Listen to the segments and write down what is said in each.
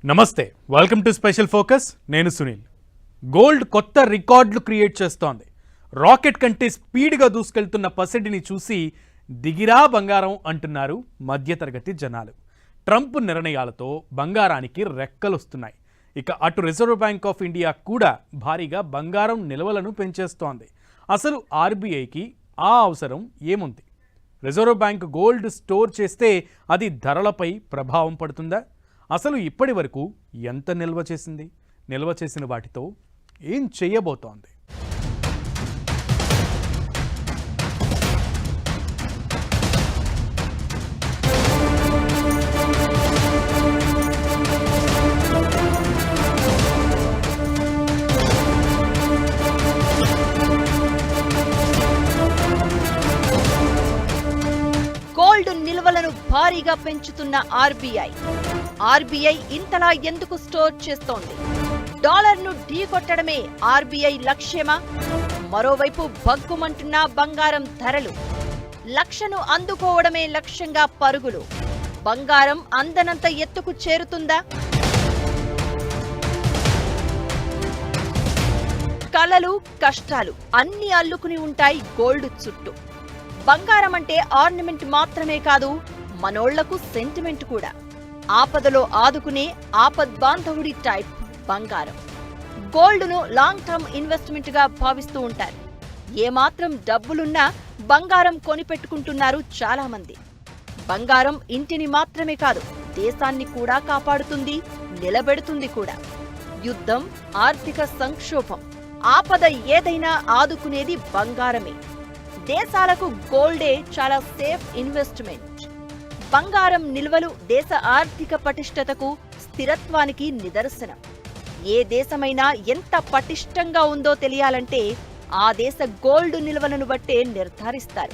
నమస్తే, welcome to special focus. నేను Sunil. Gold కొత్త రికార్డులు క్రియేట్ చేస్తోంది. రాకెట్ కంటే స్పీడ్గా దూసుకెళ్తున్న పసిడిని చూసి దిగిరా బంగారం అంటున్నారు మధ్యతరగతి జనాలు. ట్రంప్ నిర్ణయాలతో బంగారానికి రెక్కలొస్తున్నాయి. ఇక అటు రిజర్వ్ బ్యాంక్ ఆఫ్ ఇండియా కూడా భారీగా బంగారం నిల్వలను పెంచేస్తోంది. అసలు ఆర్బీఐకి ఆ అవసరం ఏముంది? రిజర్వ్ బ్యాంక్ గోల్డ్ స్టోర్ చేస్తే అది ధరలపై ప్రభావం పడుతుందా? అసలు ఇప్పటి వరకు ఎంత నిల్వ చేసింది? నిల్వ చేసిన వాటితో ఏం చేయబోతోంది? గోల్డ్ నిల్వలను భారీగా పెంచుతున్న ఆర్బీఐ ఇంతలా ఎందుకు స్టోర్ చేస్తోంది? డాలర్ను ఢీకొట్టడమే ఆర్బీఐ లక్ష్యమా? మరోవైపు బగ్గుమంటున్న బంగారం ధరలు. లక్షను అందుకోవడమే లక్ష్యంగా పరుగులు. బంగారం అందనంత ఎత్తుకు చేరుతుందా? కలలు, కష్టాలు అన్ని అల్లుకుని ఉంటాయి గోల్డ్ చుట్టూ. బంగారం అంటే ఆర్నమెంట్ మాత్రమే కాదు, మనోళ్లకు సెంటిమెంట్ కూడా. ఆపదలో ఆదుకునే ఆపద్బాంధవుడి టైప్ బంగారం. గోల్డ్ను లాంగ్ టర్మ్ ఇన్వెస్ట్మెంట్ గా భావిస్తూ ఉంటారు. ఏమాత్రం డబ్బులున్నా బంగారం కొనిపెట్టుకుంటున్నారు చాలా మంది. బంగారం ఇంటిని మాత్రమే కాదు, దేశాన్ని కూడా కాపాడుతుంది, నిలబెడుతుంది కూడా. యుద్ధం, ఆర్థిక సంక్షోభం, ఆపద ఏదైనా ఆదుకునేది బంగారమే. దేశాలకు గోల్డే చాలా సేఫ్ ఇన్వెస్ట్మెంట్. బంగారం నిల్వలు దేశ ఆర్థిక పటిష్టతకు, స్థిరత్వానికి నిదర్శనం. ఏ దేశమైనా ఎంత పటిష్టంగా ఉందో తెలియాలంటే ఆ దేశ గోల్డ్ నిల్వలను బట్టే నిర్ధారిస్తారు.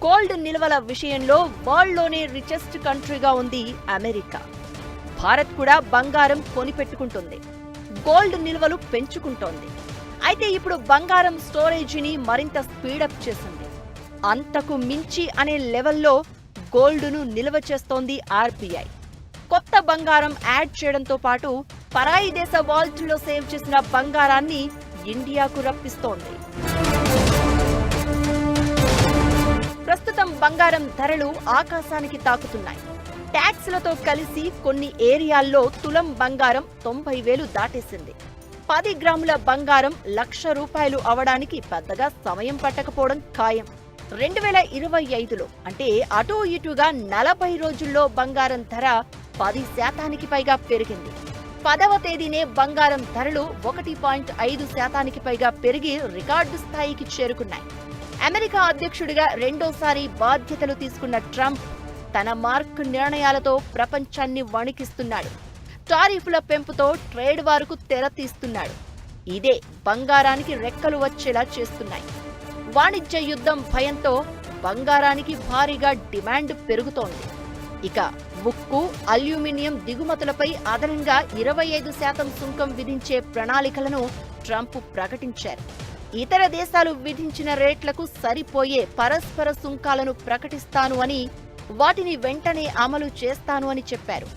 గోల్డ్ నిల్వల విషయంలో వరల్డ్లోనే రిచెస్ట్ కంట్రీగా ఉంది అమెరికా. భారత్ కూడా బంగారం కొనిపెట్టుకుంటుంది, గోల్డ్ నిల్వలు పెంచుకుంటోంది. అయితే ఇప్పుడు బంగారం స్టోరేజీని మరింత స్పీడప్ చేసింది. అంతకు మించి అనే లెవెల్లో గోల్డును నిల్వ చేస్తోంది ఆర్బీఐ. కొత్త బంగారం యాడ్ చేయడంతో పాటు పరాయి దేశ వాల్ట్లో సేవ్ చేసిన బంగారాన్ని ఇండియాకు రప్పిస్తోంది. ప్రస్తుతం బంగారం ధరలు ఆకాశానికి తాకుతున్నాయి. ట్యాక్స్లతో కలిసి కొన్ని ఏరియాల్లో తులం బంగారం 90,000 దాటేసింది. 10 గ్రాముల బంగారం ₹1,00,000 అవడానికి పెద్దగా సమయం పట్టకపోవడం ఖాయం. 2025లో అంటే అటూ ఇటుగా 40 రోజుల్లో బంగారం ధర 10% పైగా పెరిగింది. 10వ తేదీనే బంగారం ధరలు 1.5% పైగా పెరిగి రికార్డు స్థాయికి చేరుకున్నాయి. అమెరికా అధ్యక్షుడిగా రెండోసారి బాధ్యతలు తీసుకున్న ట్రంప్ తన మార్క్ నిర్ణయాలతో ప్రపంచాన్ని వణికిస్తున్నాడు. టారిఫ్ల పెంపుతో ట్రేడ్ వార్కు తెర తీస్తున్నాడు. ఇదే బంగారానికి రెక్కలు వచ్చేలా చేస్తున్నాయి. వాణిజ్య యుద్ధం భయంతో బంగారానికి భారీగా డిమాండ్ పెరుగుతోంది. ఇక ఉక్కు, అల్యూమినియం దిగుమతులపై అదనంగా 25% సుంకం విధించే ప్రణాళికలను ట్రంప్ ప్రకటించారు. ఇతర దేశాలు విధించిన రేట్లకు సరిపోయే పరస్పర సుంకాలను ప్రకటిస్తాను అని, వాటిని వెంటనే అమలు చేస్తాను అని చెప్పారు.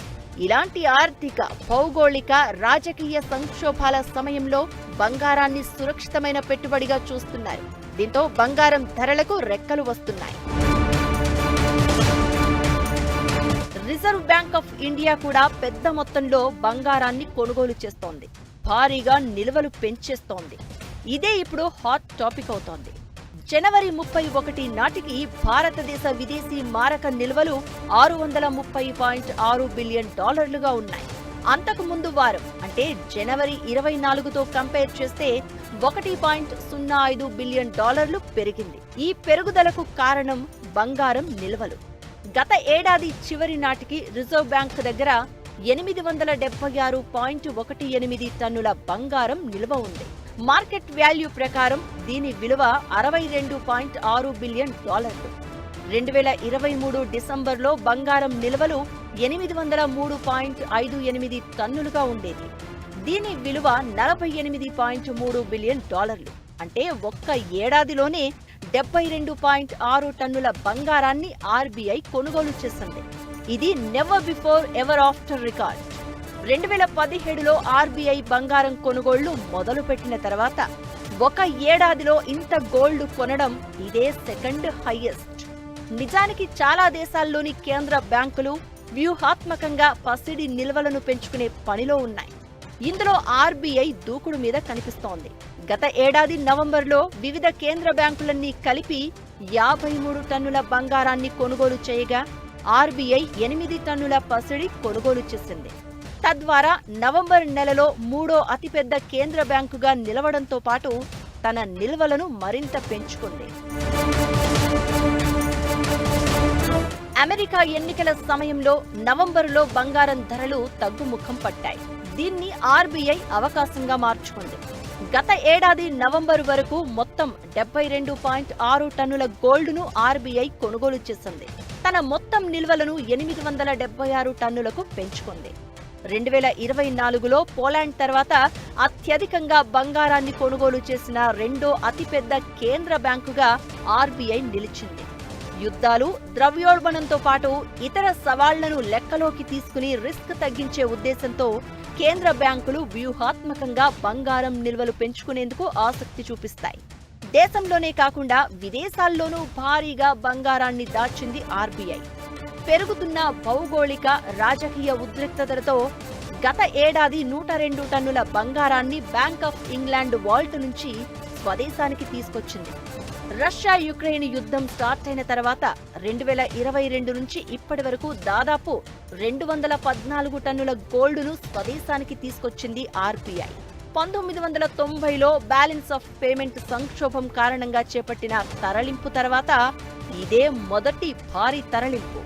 ఇలాంటి ఆర్థిక, భౌగోళిక, రాజకీయ సంక్షోభాల సమయంలో బంగారాన్ని సురక్షితమైన పెట్టుబడిగా చూస్తున్నారు. దీంతో బంగారం ధరలకు రెక్కలు వస్తున్నాయి. రిజర్వ్ బ్యాంక్ ఆఫ్ ఇండియా కూడా పెద్ద మొత్తంలో బంగారాన్ని కొనుగోలు చేస్తోంది. భారీగా నిల్వలు పెంచేస్తోంది. ఇదే ఇప్పుడు హాట్ టాపిక్ అవుతోంది. జనవరి 31 నాటికి భారతదేశ విదేశీ మారక నిల్వలు $630.6 బిలియన్ ఉన్నాయి. అంతకు ముందు వారం అంటే జనవరి 24తో కంపేర్ చేస్తే $1.05 బిలియన్ పెరిగింది. ఈ పెరుగుదలకు కారణం బంగారం నిల్వలు. గత ఏడాది చివరి నాటికి రిజర్వ్ బ్యాంక్ దగ్గర 876.18 టన్నుల బంగారం నిల్వ ఉంది. మార్కెట్ వాల్యూ ప్రకారం దీని విలువ $62.6 బిలియన్. 2023 డిసెంబర్లో బంగారం నిల్వలు 803.58 టన్నులుగా ఉండేది. దీని విలువ $48.3 బిలియన్. అంటే ఒక్క ఏడాదిలోనే 72.6 టన్నుల బంగారాన్ని ఆర్బీఐ కొనుగోలు చేసింది. ఇది never before ever after record. 2017లో ఆర్బీఐ బంగారం కొనుగోళ్లు మొదలుపెట్టిన తర్వాత ఒక ఏడాదిలో ఇంత గోల్డ్ కొనడం ఇదే సెకండ్ హైయెస్ట్. నిజానికి చాలా దేశాల్లోని కేంద్ర బ్యాంకులు వ్యూహాత్మకంగా పసిడి నిల్వలను పెంచుకునే పనిలో ఉన్నాయి. ఇందులో ఆర్బీఐ దూకుడు మీద కనిపిస్తోంది. గత ఏడాది నవంబర్లో వివిధ కేంద్ర బ్యాంకులన్నీ కలిపి 53 టన్నుల బంగారాన్ని కొనుగోలు చేయగా ఆర్బీఐ 8 టన్నుల పసిడి కొనుగోలు చేసింది. తద్వారా నవంబర్ నెలలో మూడో అతిపెద్ద కేంద్ర బ్యాంకుగా నిలవడంతో పాటు తన నిల్వలను మరింత పెంచుకుంది. అమెరికా ఎన్నికల సమయంలో నవంబరులో బంగారం ధరలు తగ్గుముఖం పట్టాయి. దీన్ని ఆర్బీఐ అవకాశంగా మార్చుకుంది. గత ఏడాది నవంబరు వరకు మొత్తం 72.6 టన్నుల గోల్డ్ను ఆర్బీఐ కొనుగోలు చేసింది. తన మొత్తం నిల్వలను 876 టన్నులకు పెంచుకుంది. 2024లో పోలాండ్ తర్వాత అత్యధికంగా బంగారాన్ని కొనుగోలు చేసిన రెండో అతిపెద్ద కేంద్ర బ్యాంకుగా ఆర్బీఐ నిలిచింది. యుద్ధాలు, ద్రవ్యోల్బణంతో పాటు ఇతర సవాళ్లను లెక్కలోకి తీసుకుని రిస్క్ తగ్గించే ఉద్దేశంతో కేంద్ర బ్యాంకులు వ్యూహాత్మకంగా బంగారం నిల్వలు పెంచుకునేందుకు ఆసక్తి చూపిస్తాయి. దేశంలోనే కాకుండా విదేశాల్లోనూ భారీగా బంగారాన్ని దాచింది ఆర్బీఐ. పెరుగుతున్న భౌగోళిక, రాజకీయ ఉద్రిక్తతలతో గత ఏడాది 102 టన్నుల బంగారాన్ని బ్యాంక్ ఆఫ్ ఇంగ్లాండ్ వాల్ట్ నుంచి స్వదేశానికి తీసుకొచ్చింది. రష్యా యుక్రెయిన్ యుద్ధం స్టార్ట్ అయిన తర్వాత 2022 నుంచి ఇప్పటి వరకు దాదాపు 214 టన్నుల గోల్డ్ను స్వదేశానికి తీసుకొచ్చింది ఆర్బీఐ. 1990లో బ్యాలెన్స్ ఆఫ్ పేమెంట్ సంక్షోభం కారణంగా చేపట్టిన తరలింపు తర్వాత ఇదే మొదటి భారీ తరలింపు.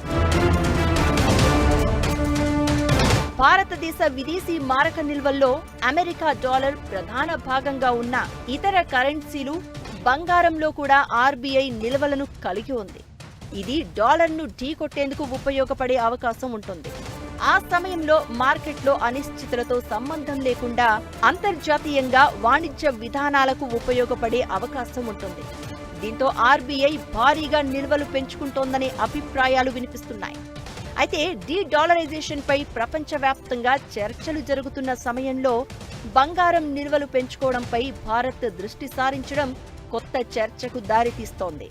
భారతదేశ విదేశీ మారక నిల్వల్లో అమెరికా డాలర్ ప్రధాన భాగంగా ఉన్న ఇతర కరెన్సీలు, బంగారంలో కూడా ఆర్బీఐ నిల్వలను కలిగి ఉంది. ఇది డాలర్ను ఢీకొట్టేందుకు ఉపయోగపడే అవకాశం ఉంటుంది. ఆ సమయంలో మార్కెట్లో అనిశ్చితులతో సంబంధం లేకుండా అంతర్జాతీయంగా వాణిజ్య విధానాలకు ఉపయోగపడే అవకాశం ఉంటుంది. దీంతో ఆర్బీఐ భారీగా నిల్వలు పెంచుకుంటోందనే అభిప్రాయాలు వినిపిస్తున్నాయి. అయితే డీ-డాలరైజేషన్ పై ప్రపంచవ్యాప్తంగా చర్చలు జరుగుతున్న సమయంలో బంగారం నిల్వలు పెంచుకోవడంపై భారత్ దృష్టి సారించడం కొత్త చర్చకు దారితీస్తోంది.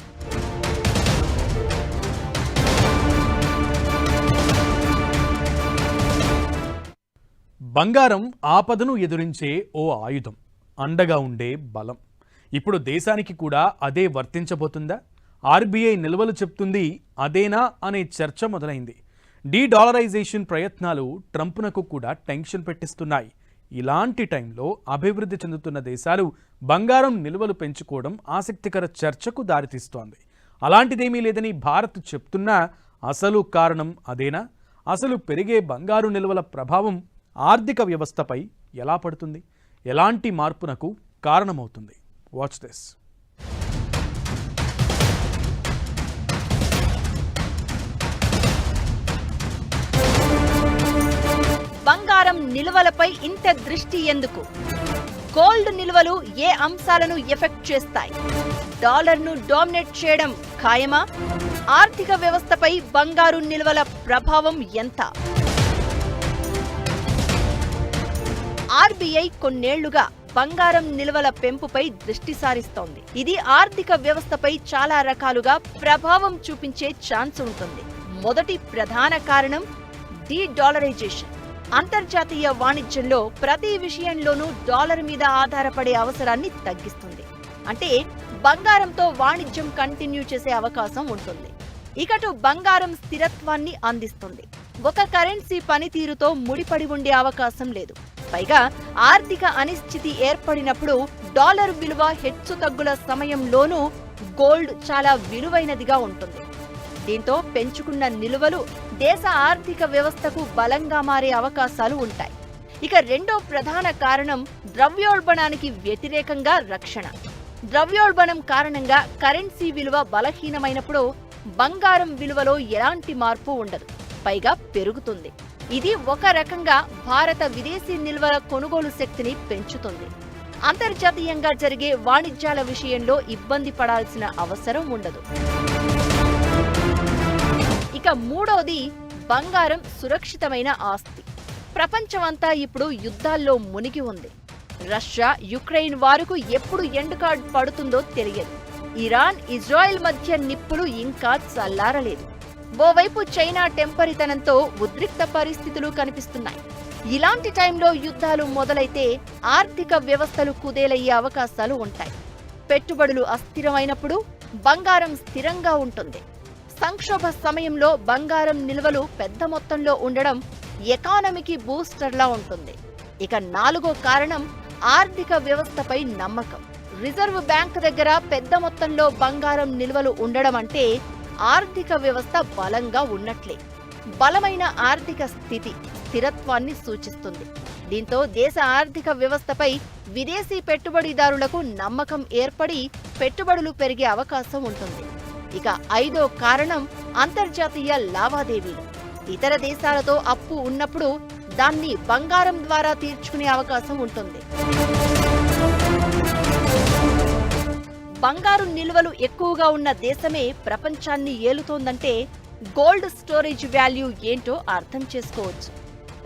బంగారం ఆపదను ఎదురించే ఓ ఆయుధం, అండగా ఉండే బలం. ఇప్పుడు దేశానికి కూడా అదే వర్తించబోతుందా? ఆర్బీఐ నిల్వలు చెప్తుంది అదేనా అనే చర్చ మొదలైంది. డీ-డాలరైజేషన్ ప్రయత్నాలు ట్రంప్నకు కూడా టెన్షన్ పెట్టిస్తున్నాయి. ఇలాంటి టైంలో అభివృద్ధి చెందుతున్న దేశాలు బంగారం నిల్వలు పెంచుకోవడం ఆసక్తికర చర్చకు దారితీస్తోంది. అలాంటిదేమీ లేదని భారత్ చెప్తున్నా అసలు కారణం అదేనా? అసలు పెరిగే బంగారు నిల్వల ప్రభావం ఆర్థిక వ్యవస్థపై ఎలా పడుతుంది? ఎలాంటి మార్పునకు కారణమవుతుంది? Watch this. బంగారం నిల్వలపై ఇంత దృష్టి ఎందుకు? గోల్డ్ నిల్వలు ఏ అంశాలను ఎఫెక్ట్ చేస్తాయి? డాలర్ను డామినేట్ చేయడం ఖాయమా? ఆర్థిక వ్యవస్థపై బంగారు నిల్వల ప్రభావం ఎంత? ఆర్బీఐ కొన్నేళ్లుగా బంగారం నిల్వల పెంపుపై దృష్టి సారిస్తోంది. ఇది ఆర్థిక వ్యవస్థపై చాలా రకాలుగా ప్రభావం చూపించే ఛాన్స్ ఉంటుంది. మొదటి ప్రధాన కారణం డీ-డాలరైజేషన్. అంతర్జాతీయ వాణిజ్యంలో ప్రతి విషయంలోనూ డాలర్ మీద ఆధారపడే అవసరాన్ని తగ్గిస్తుంది. అంటే బంగారంతో వాణిజ్యం కంటిన్యూ చేసే అవకాశం ఉంటుంది. ఇకటు బంగారం స్థిరత్వాన్ని అందిస్తుంది. ఒక కరెన్సీ పనితీరుతో ముడిపడి ఉండే అవకాశం లేదు. పైగా ఆర్థిక అనిశ్చితి ఏర్పడినప్పుడు డాలర్ విలువ హెచ్చుతగ్గుల సమయంలోనూ గోల్డ్ చాలా విలువైనదిగా ఉంటుంది. దీంతో పెంచుకున్న నిలువలు దేశ ఆర్థిక వ్యవస్థకు బలంగా మారే అవకాశాలు ఉంటాయి. ఇక రెండో ప్రధాన కారణం ద్రవ్యోల్బణానికి వ్యతిరేకంగా రక్షణ. ద్రవ్యోల్బణం కారణంగా కరెన్సీ విలువ బలహీనమైనప్పుడు బంగారం విలువలో ఎలాంటి మార్పు ఉండదు, పైగా పెరుగుతుంది. ఇది ఒక రకంగా భారత విదేశీ నిల్వల కొనుగోలు శక్తిని పెంచుతుంది. అంతర్జాతీయంగా జరిగే వాణిజ్యాల విషయంలో ఇబ్బంది పడాల్సిన అవసరం ఉండదు. ఇక మూడోది బంగారం సురక్షితమైన ఆస్తి. ప్రపంచమంతా ఇప్పుడు యుద్ధాల్లో మునిగి ఉంది. రష్యా యుక్రెయిన్ వారుకు ఎప్పుడు ఎండ్ కార్డ్ పడుతుందో తెలియదు. ఇరాన్ ఇజ్రాయెల్ మధ్య నిప్పులు ఇంకా చల్లారలేదు. ఓవైపు చైనా టెంపరితనంతో ఉద్రిక్త పరిస్థితులు కనిపిస్తున్నాయి. ఇలాంటి టైంలో యుద్ధాలు మొదలైతే ఆర్థిక వ్యవస్థలు కుదేలయ్యే అవకాశాలు ఉంటాయి. పెట్టుబడులు అస్థిరమైనప్పుడు బంగారం స్థిరంగా ఉంటుంది. సంక్షోభ సమయంలో బంగారం నిల్వలు పెద్ద మొత్తంలో ఉండడం ఎకానమీకి బూస్టర్లా ఉంటుంది. ఇక నాలుగో కారణం ఆర్థిక వ్యవస్థపై నమ్మకం. రిజర్వ్ బ్యాంక్ దగ్గర పెద్ద మొత్తంలో బంగారం నిల్వలు ఉండడం అంటే ఆర్థిక వ్యవస్థ బలంగా ఉన్నట్లే. బలమైన ఆర్థిక స్థితి స్థిరత్వాన్ని సూచిస్తుంది. దీంతో దేశ ఆర్థిక వ్యవస్థపై విదేశీ పెట్టుబడిదారులకు నమ్మకం ఏర్పడి పెట్టుబడులు పెరిగే అవకాశం ఉంటుంది. ఇక ఐదో కారణం అంతర్జాతీయ లావాదేవీలు. ఇతర దేశాలతో అప్పు ఉన్నప్పుడు దాన్ని బంగారం ద్వారా తీర్చుకునే అవకాశం ఉంటుంది. బంగారు నిల్వలు ఎక్కువగా ఉన్న దేశమే ప్రపంచాన్ని ఏలుతోందంటే గోల్డ్ స్టోరేజ్ వాల్యూ ఏంటో అర్థం చేసుకోవచ్చు.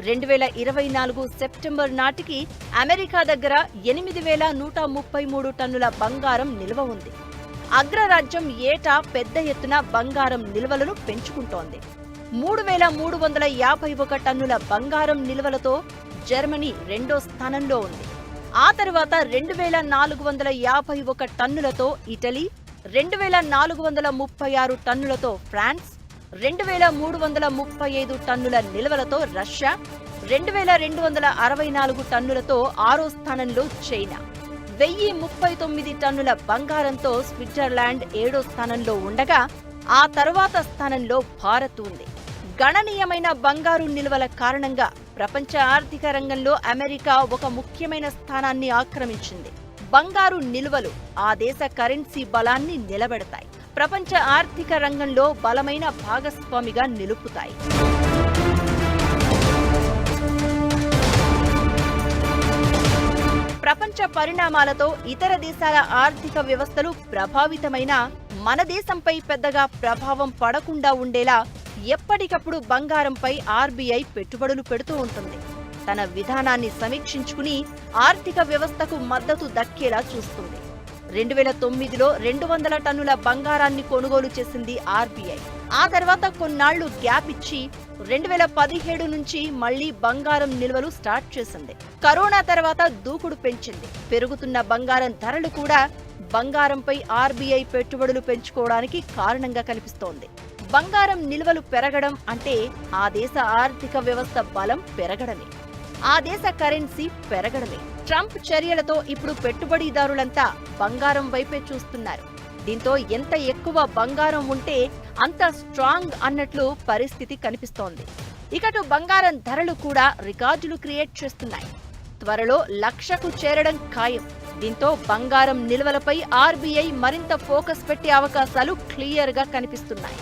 2024 సెప్టెంబర్ నాటికి అమెరికా దగ్గర 8,133 టన్నుల బంగారం నిల్వ ఉంది. అగ్రరాజ్యం ఏటా పెద్ద ఎత్తున బంగారం నిల్వలను పెంచుకుంటోంది. 3,351 టన్నుల బంగారం నిల్వలతో జర్మనీ రెండో స్థానంలో ఉంది. ఆ తర్వాత 2,451 టన్నులతో ఇటలీ, 2,436 టన్నులతో ఫ్రాన్స్, 2,335 టన్నుల నిల్వలతో రష్యా, 2,264 టన్నులతో ఆరో స్థానంలో చైనా, 1,039 టన్నుల బంగారంతో స్విట్జర్లాండ్ ఏడో స్థానంలో ఉండగా ఆ తర్వాత స్థానంలో భారత్ ఉంది. గణనీయమైన బంగారు నిల్వల కారణంగా ప్రపంచ ఆర్థిక రంగంలో అమెరికా ఒక ముఖ్యమైన స్థానాన్ని ఆక్రమించింది. బంగారు నిల్వలు ఆ దేశ కరెన్సీ బలాన్ని నిలబెడతాయి. ప్రపంచ ఆర్థిక రంగంలో బలమైన భాగస్వామిగా నిలుపుతాయి. ప్రపంచ పరిణామాలతో ఇతర దేశాల ఆర్థిక వ్యవస్థలు ప్రభావితమైన మన దేశంపై పెద్దగా ప్రభావం పడకుండా ఉండేలా ఎప్పటికప్పుడు బంగారంపై ఆర్బీఐ పెట్టుబడులు పెడుతూ ఉంటుంది. తన విధానాన్ని సమీక్షించుకుని ఆర్థిక వ్యవస్థకు మద్దతు దక్కేలా చూస్తుంది. 2009లో 200 టన్నుల బంగారాన్ని కొనుగోలు చేసింది ఆర్బీఐ. ఆ తర్వాత కొన్నాళ్లు గ్యాప్ ఇచ్చి 2017 నుంచి మళ్లీ బంగారం నిల్వలు స్టార్ట్ చేసింది. కరోనా తర్వాత దూకుడు పెంచింది. పెరుగుతున్న బంగారం ధరలు కూడా బంగారంపై ఆర్బీఐ పెట్టుబడులు పెంచుకోవడానికి కారణంగా కనిపిస్తోంది. బంగారం నిల్వలు పెరగడం అంటే ఆ దేశ ఆర్థిక వ్యవస్థ బలం పెరగడమే, ఆ దేశ కరెన్సీ పెరగడమే. ట్రంప్ చర్యలతో ఇప్పుడు పెట్టుబడిదారులంతా బంగారం వైపే చూస్తున్నారు. దీంతో ఎంత ఎక్కువ బంగారం ఉంటే అంత స్ట్రాంగ్ అన్నట్లు పరిస్థితి కనిపిస్తోంది. ఇకటు బంగారం ధరలు కూడా రికార్డులు క్రియేట్ చేస్తున్నాయి. త్వరలో 1,00,000కు చేరడం ఖాయం. దీంతో బంగారం నిల్వలపై ఆర్బీఐ మరింత ఫోకస్ పెట్టే అవకాశాలు క్లియర్గా కనిపిస్తున్నాయి.